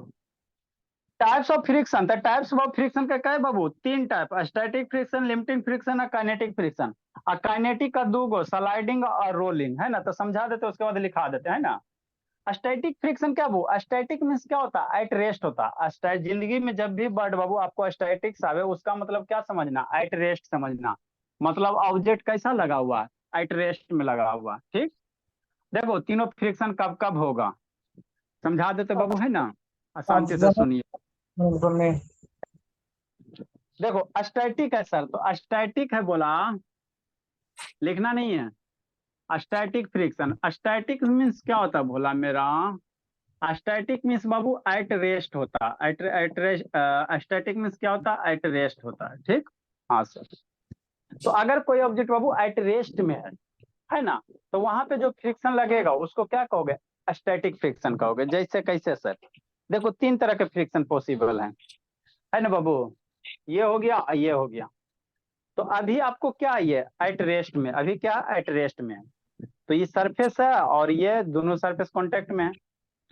टाइप्स ऑफ फ्रिक्शन था, टाइप्स ऑफ फ्रिक्शन का क्या है बाबू? 3 type, static friction, limiting friction और काइनेटिक फ्रिक्शन। और काइनेटिक का 2 स्लाइडिंग और रोलिंग, है ना? तो समझा देते उसके बाद लिखा देते है ना। स्टैटिक फ्रिक्शन क्या वो? स्टैटिक मीन्स क्या होता है? एट रेस्ट होता है। जिंदगी में जब भी वर्ड बाबू आपको स्टैटिक आवे, उसका मतलब क्या समझना? एट रेस्ट समझना। मतलब ऑब्जेक्ट कैसा लगा हुआ है? एट रेस्ट में लगा हुआ, ठीक। देखो तीनों फ्रिक्शन कब कब होगा समझा देते बाबू, है ना? शांति से सुनिए। देखो स्टैटिक है सर, तो स्टैटिक है बोला, लिखना नहीं है। स्टैटिक फ्रिक्शन, स्टैटिक मीन्स क्या होता है बोला मेरा? Static means Babu at rest होता है। एट रेस्ट, स्टैटिक मीन्स क्या होता है? एट रेस्ट होता है, ठीक। हाँ सर। तो अगर कोई ऑब्जेक्ट बाबू एट रेस्ट में है ना, तो वहां पे जो फ्रिक्शन लगेगा उसको क्या कहोगे? स्टैटिक फ्रिक्शन कहोगे। जैसे कैसे सर? देखो 3 तरह के फ्रिक्शन पॉसिबल है ना बाबू? ये हो गया, ये हो गया। तो अभी आपको क्या, ये एट रेस्ट में, अभी क्या एट रेस्ट में है, तो ये सरफेस है और ये दोनों सरफेस कांटेक्ट में है।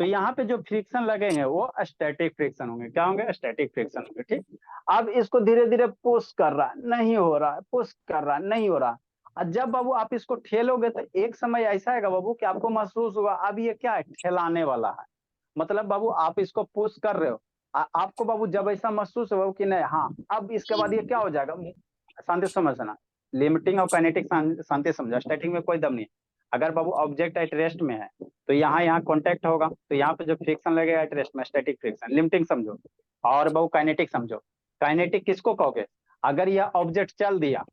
तो यहाँ पे जो फ्रिक्शन लगेंगे वो स्टैटिक फ्रिक्शन होंगे। क्या होंगे? स्टैटिक फ्रिक्शन होंगे, ठीक। अब इसको धीरे धीरे पुश कर रहा है, नहीं हो रहा है, पुश कर रहा है, नहीं हो रहा। और जब बाबू आप इसको ठेलोगे तो एक समय ऐसा आएगा बाबू कि आपको महसूस होगा अब ये क्या है? ठेलाने वाला है। मतलब बाबू आप इसको पुश कर रहे हो, आपको बाबू जब ऐसा महसूस होगा कि नहीं, हाँ अब इसके बाद ये क्या हो जाएगा? शांति से समझना, लिमिटिंग और काइनेटिक शांति समझा, स्टैटिक में कोई दम नहीं। अगर बाबू ऑब्जेक्ट एट रेस्ट में है तो यहाँ कांटेक्ट होगा, तो यहाँ पे जो फ्रिक्शन लगेगा एट रेस्ट में, स्टैटिक फ्रिक्शन। लिमिटिंग समझो और बाबू काइनेटिक समझो। काइनेटिक किसको कहोगे? अगर यह ऑब्जेक्ट चल दिया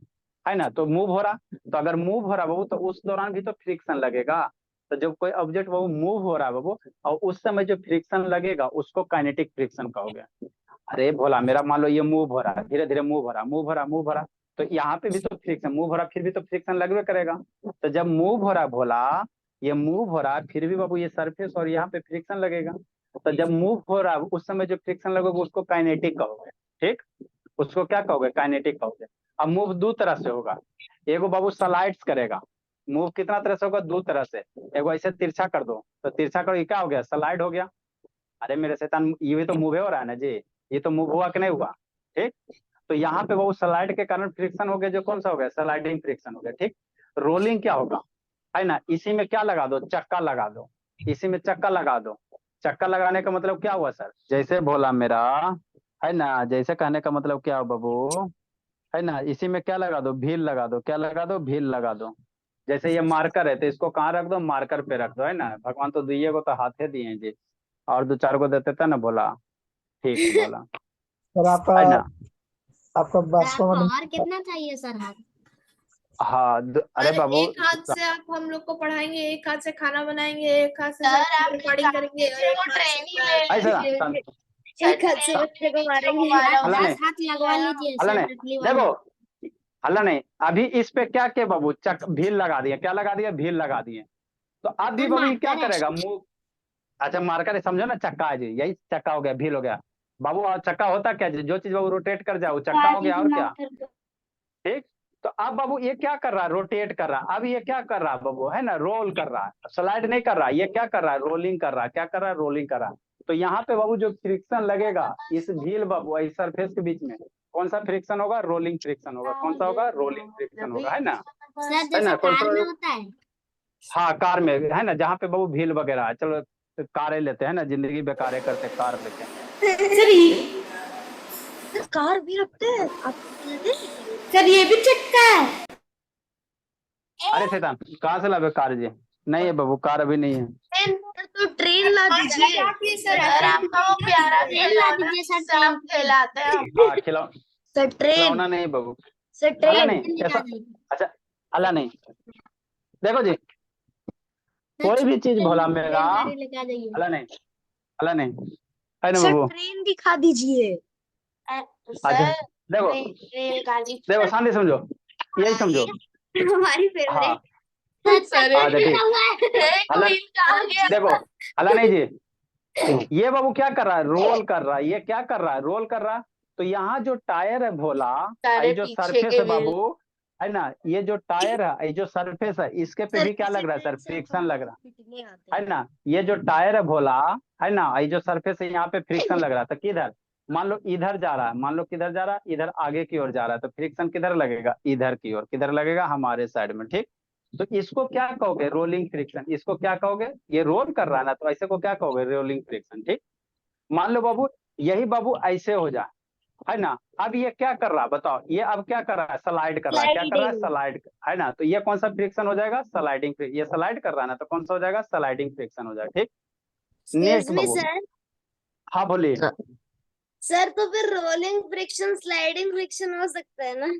है ना, तो मूव हो रहा, तो अगर मूव हो रहा बाबू तो उस दौरान भी तो फ्रिक्शन लगेगा। तो जब कोई ऑब्जेक्ट वो मूव हो रहा है वो, और उस समय जो फ्रिक्शन लगेगा उसको काइनेटिक फ्रिक्शन कहोगे। अरे भोला मेरा मान लो ये मूव हो रहा है, धीरे धीरे मूव हो रहा है, मूव हो रहा है, मूव हो रहा है, तो यहाँ पे भी तो फ्रिक्शन, मूव हो रहा है फिर भी तो फ्रिक्शन लगवे करेगा। तो जब मूव हो रहा है भोला, ये मूव हो रहा है फिर भी बाबू ये सरफेस और यहाँ पे फ्रिक्शन लगेगा। तो जब मूव हो रहा है उस समय जो फ्रिक्शन लगेगा उसको काइनेटिक कहोगे। ठीक, उसको क्या कहोगे? काइनेटिक कहोगे। अब मूव दो तरह से होगा, एगो बाबू स्लाइड्स करेगा। मूव कितना तरह से होगा? दो तरह से। एगो ऐसे तिरछा कर दो, तो तिरछा करो, ये क्या हो गया? स्लाइड हो गया। अरे मेरे शैतान, ये भी तो मूव हो रहा है ना जी, ये तो मूव हुआ कि नहीं हुआ? ठीक, तो यहाँ पे वो स्लाइड के कारण फ्रिक्शन हो गया, जो कौन सा हो गया? स्लाइडिंग फ्रिक्शन हो गया। ठीक, रोलिंग क्या होगा? है ना, इसी में क्या लगा दो? चक्का लगा दो, इसी में चक्का लगा दो। चक्का लगाने का मतलब क्या हुआ सर? जैसे बोला मेरा, है ना, जैसे कहने का मतलब क्या हो बाबू? है ना, इसी में क्या लगा दो? भील लगा दो। क्या लगा दो? भील लगा दो। जैसे ये मार्कर है तो इसको कहाँ रख दो? मार्कर पे रख दो। है ना, भगवान तो दिए को तो हाथे दिए हैं जी, और दो चार को देते थे ना बोला। ठीक बोला, सर आपका है ना। आपका बस आपको और कितना चाहिए सर हाथ? हाँ अरे अरे बाबू, एक हाथ से आप हम लोग को पढ़ाएंगे, एक हाथ से खाना बनाएंगे, एक हाथ से सर सब आप रिकॉर्डिंग करेंगे, और एक वो हाथ से ट्रेनिंग ले ऐसा लीजिए। एक हाथ से बच्चे को मारेंगे। हल्ला 10 नहीं, हाथ लगवा लीजिए हल्ला सर, नहीं, टकली वाले। देखो हल्ला नहीं। अभी इस पे क्या के बाबू? चक भील लगा दिए। क्या लगा दिए? भील लगा दिए। तो अब भी सर बाबू ये क्या मार्कर है। करेगा? मुंह, अच्छा मार्कर है, समझो ना, चक्का है जी, यही चक्का हो गया, भील हो गया बाबू। और चक्का होता क्या जी? जो चीज बाबू रोटेट कर जाए वो चक्का हो गया, और क्या? ठीक, तो अब बाबू ये क्या कर रहा है? रोटेट कर रहा है। अब ये क्या कर रहा है बाबू? है ना, रोल कर रहा है, स्लाइड नहीं कर रहा है। ये क्या कर रहा है? रोलिंग कर रहा है। क्या कर रहा है? रोलिंग कर रहा है। तो यहाँ पे बाबू जो फ्रिक्शन लगेगा इस व्हील बाबू इस सरफेस के बीच में, कौन सा फ्रिक्शन होगा? रोलिंग फ्रिक्शन होगा। कौन सा होगा? रोलिंग फ्रिक्शन होगा। है ना, सर है जैसे ना, कार में कंट्रोल। होता है। हाँ कार में, है ना, जहाँ पे बाबू व्हील वगैरह है। चलो कारें लेते हैं ना, जिंदगी बेकारे करते, कार लेते हैं। सर कार भी रखते हैं आप? सर ये भी चक्का है। अरे शैतान, कहाँ से लावे कार जी? नहीं है बाबू, कार अभी नहीं है। तो ट्रेन ला दीजिए। सर आपको प्यारा ट्रेन ला दीजिए सर, सब ट्रेन। खिलाते हैं। हाँ सर ट्रेन, खिलौना नहीं बाबू, सर अल्लाह ट्रेन। नहीं ट्रेन ऐसा। निकाल दीजिए। अच्छा, अल्लाह नहीं, देखो जी, सर कोई भी चीज भोला ट्रेन मेरा, गाड़ी लेके आ जाइए। अल्लाह नहीं, अल्लाह नहीं, है ना सर बाबू। ट्रेन दिखा दीजिए। अच्छा सर देखो, रेलगाड़ी देखो शांति समझो, यही समझो। हमारी हाँ फेवरेट। सर अच्छा ठीक, हुआ है। एक अल्लाह व्हील का आ गया। देखो, अल्लाह नहीं जी, ये बाबू क्या कर रहा है? रोल कर रहा है। ये क्या कर रहा है? रोल कर रहा है। तो यहाँ जो टायर है भोला, सारे ये जो पीछे सरफेस के है व्हील। बाबू, है ना, ये जो टायर है, ये जो सरफेस है, इसके पे भी क्या लग रहा है सर? फ्रिक्शन लग रहा है ना। ये जो टायर है भोला, है ना, ये जो सरफेस है यहाँ पे फ्रिक्शन लग रहा है। तो किधर? मान लो इधर जा रहा है, मान लो किधर जा रहा है? इधर आगे की ओर जा रहा है, तो फ्रिक्शन किधर लगेगा? इधर की ओर। किधर लगेगा? हमारे साइड में। ठीक, तो इसको क्या कहोगे? Rolling friction. इसको क्या कहोगे? ये रोल कर रहा है ना, तो ऐसे को क्या कहोगे? Rolling friction. ठीक, मान लो बाबू, यही बाबू ऐसे हो जाए, है ना। अब ये क्या कर रहा है बताओ? ये अब क्या कर रहा है? स्लाइड कर रहा है। क्या कर रहा है? स्लाइड, है ना। तो ये कौन सा फ्रिक्शन हो जाएगा? स्लाइडिंग। ये स्लाइड कर रहा है ना, तो कौन सा हो जाएगा? स्लाइडिंग फ्रिक्शन हो जाएगा। ठीक, नेक्स्ट बाबू। सर, हाँ बोलिए। सर तो फिर रोलिंग फ्रिक्शन स्लाइडिंग फ्रिक्शन हो सकता है ना?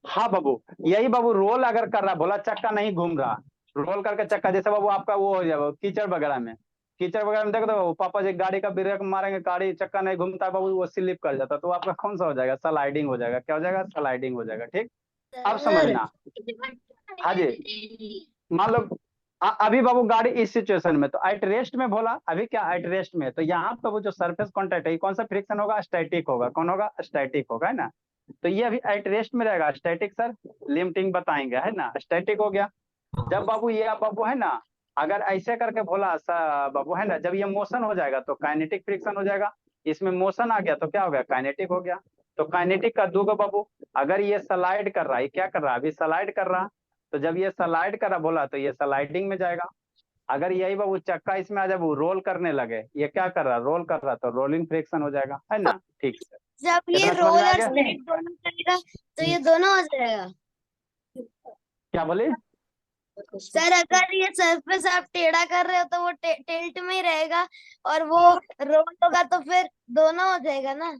हाँ बाबू, यही बाबू रोल अगर कर रहा, बोला चक्का नहीं घूम रहा, रोल करके चक्का, जैसे बाबू आपका वो हो जाए कीचड़ वगैरह में, कीचड़ वगैरह में देखो तो बाबू पापा जी गाड़ी का ब्रेक मारेंगे, गाड़ी चक्का नहीं घूमता बाबू, वो स्लिप कर जाता, तो आपका कौन सा हो जाएगा? स्लाइडिंग हो जाएगा। क्या हो जाएगा? स्लाइडिंग हो जाएगा। ठीक, अब समझना। हाँ जी, मान लो अभी बाबू गाड़ी इस सिचुएशन में, तो एट रेस्ट में बोला, अभी क्या एट रेस्ट में, तो यहाँ पे वो जो सरफेस कांटेक्ट है, कौन सा फ्रिक्शन होगा? स्टैटिक होगा। कौन होगा? स्टैटिक होगा, है ना। तो ये अभी एट रेस्ट में रहेगा, स्टैटिक सर, लिमिटिंग बताएंगे, है ना, स्टैटिक हो गया। जब बाबू ये बाबू है ना, अगर ऐसे करके बोला बाबू, है ना, जब ये मोशन हो जाएगा तो काइनेटिक फ्रिक्शन हो जाएगा। इसमें मोशन आ गया तो क्या हो गया? काइनेटिक हो गया। तो काइनेटिक का दूगो बाबू, अगर ये स्लाइड कर रहा है, क्या कर रहा है? अभी स्लाइड कर रहा, तो जब ये स्लाइड कर रहा बोला तो ये स्लाइडिंग में जाएगा। अगर यही बाबू चक्का इसमें आ, जब वो रोल करने लगे, ये क्या कर रहा? रोल कर रहा, तो रोलिंग फ्रिक्शन हो जाएगा, है ना। ठीक है, जब ये इतना समझ रोल में आ और गया? स्लाइड दोनों करेगा तो ये दोनों हो जाएगा। क्या बोले? सर अगर ये सरफेस आप टेढ़ा कर रहे हो तो वो टिल्ट में ही रहेगा, और वो रोल होगा तो फिर दोनों हो जाएगा ना।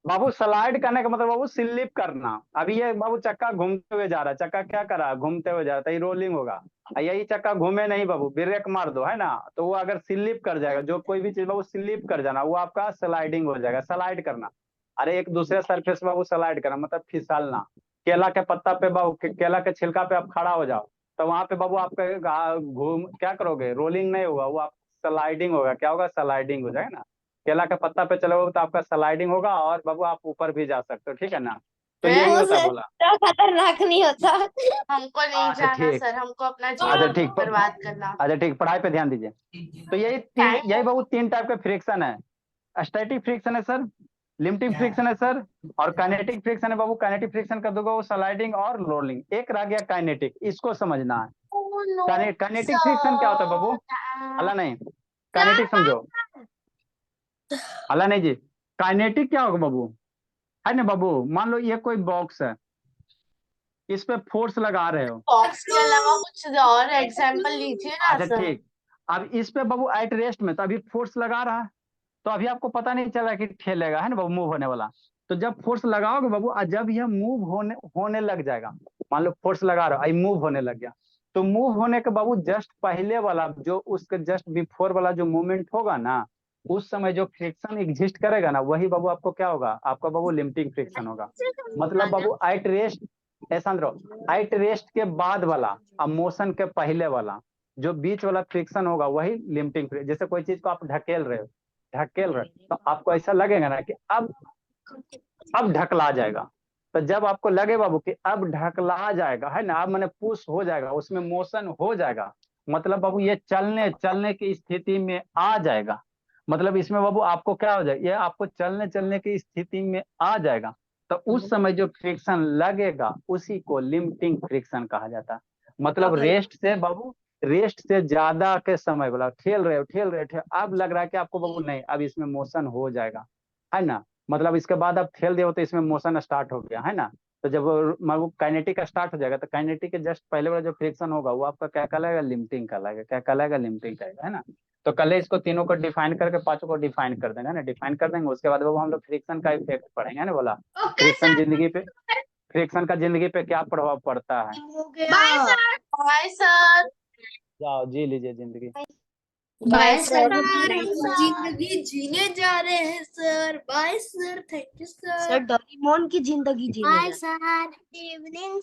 बाबू स्लाइड करने का मतलब बाबू स्लिप करना। अभी ये बाबू चक्का घूमते हुए जा रहा है, चक्का क्या कर रहा है, घूमते हुए जा रहा है, तो ये रोलिंग होगा। और यही चक्का घूमे नहीं बाबू, ब्रेक मार दो, है ना, तो वो अगर स्लिप कर जाएगा, जो कोई भी चीज बाबू स्लिप कर जाना, वो आपका स्लाइडिंग हो जाएगा। स्लाइड करना, अरे एक दूसरे सरफेस बाबू स्लाइड करना मतलब फिसलना। केला के पत्ता पे बाबू, केला के छिलका पे आप खड़ा हो जाओ, तो वहां पे बाबू आपका घूम क्या करोगे, रोलिंग नहीं होगा, वो आप स्लाइडिंग होगा। क्या होगा, स्लाइडिंग हो जाएगा ना। केला के पत्ता पे चलोगे तो आपका स्लाइडिंग होगा, और बाबू आप ऊपर भी जा सकते हो, ठीक है ना। तो यही वो होता बोला। तो खतरनाक नहीं होता। हमको नहीं अच्छा जाना ठीक, सर, हमको अपना अच्छा जीवन ठीक, बर्बाद करना। अच्छा ठीक, पढ़ाई पे ध्यान दीजिए। तो यही बाबू तीन टाइप के फ्रिक्शन है। स्टैटिक फ्रिक्शन है सर, लिमिटिंग फ्रिक्शन है सर, और काइनेटिक फ्रिक्शन है बाबू। काइनेटिक फ्रिक्शन कर दोगे वो स्लाइडिंग और रोलिंग। एक रह गया काइनेटिक, इसको समझना है। Oh, no, काइनेटिक फ्रिक्शन क्या होता है बाबू, अल्लाह नहीं, काइनेटिक समझो, अल्लाह नहीं जी। काइनेटिक क्या होगा बाबू, है ना बाबू, मान लो ये कोई बॉक्स है, इस पे फोर्स लगा रहे हो। बॉक्स के अलावा कुछ और एग्जांपल लीजिए ना अच्छा सर। ठीक, अब इस पे बाबू एट रेस्ट में, तो अभी फोर्स लगा रहा है, तो अभी आपको पता नहीं चला कि ठेलेगा, है ना बाबू, मूव होने वाला। तो जब फोर्स लगाओगे बाबू, और जब यह मूव होने लग जाएगा, मान लो फोर्स लगा रहा है, मूव होने लग गया, तो मूव होने के बाबू जस्ट पहले वाला, जो उसके जस्ट बिफोर वाला जो मूवमेंट होगा ना, उस समय जो फ्रिक्शन एग्जिस्ट करेगा ना, वही बाबू आपको क्या होगा, आपका बाबू लिमिटिंग फ्रिक्शन होगा। मतलब बाबू एट रेस्ट, ऐसा रहो, एट रेस्ट के बाद वाला और मोशन के पहले वाला जो बीच वाला फ्रिक्शन होगा, वही लिमिटिंग। जैसे कोई चीज को आप ढकेल रहे हो, तो आपको ऐसा लगेगा ना कि अब ढकला जाएगा। तो जब आपको लगे बाबू कि अब ढकला जाएगा, है ना, अब मैंने पुश हो जाएगा, उसमें मोशन हो जाएगा, मतलब बाबू ये चलने चलने की स्थिति में आ जाएगा। मतलब इसमें बाबू आपको क्या हो जाएगा, ये आपको चलने चलने की स्थिति में आ जाएगा। तो उस समय जो फ्रिक्शन लगेगा उसी को लिमिटिंग फ्रिक्शन कहा जाता है। मतलब रेस्ट से बाबू, रेस्ट से ज्यादा के समय बोला, ठेल रहे हो, अब लग रहा है कि आपको बाबू नहीं, अब इसमें मोशन हो जाएगा, है ना। मतलब इसके बाद आप ठेल दिए तो इसमें मोशन स्टार्ट हो गया, है ना। तो जब वो काइनेटिक स्टार्ट हो जाएगा, तो काइनेटिक के जस्ट पहले वाला जो फ्रिक्शन होगा वो आपका क्या कहलाएगा, लिमिटिंग कहलाएगा। क्या कहलाएगा, लिमिटिंग कहलाएगा, है ना। तो कल इसको तीनों को डिफाइन करके पांचों को डिफाइन कर देंगे ना, डिफाइन कर देंगे। उसके बाद वो हम लोग फ्रिक्शन का इफेक्ट पढ़ेंगे ना, बोला ओके फ्रिक्शन सर। जिंदगी पे, फ्रिक्शन का जिंदगी पे क्या प्रभाव पड़ता है। Bye sir. Bye sir. जाओ जी लीजिए जिंदगी। Bye sir sir. हम जिंदगी जीने जा रहे हैं sir. Bye sir, thank you sir. Sir Doraemon की जिंदगी जीने बाय जा सर। इवनिंग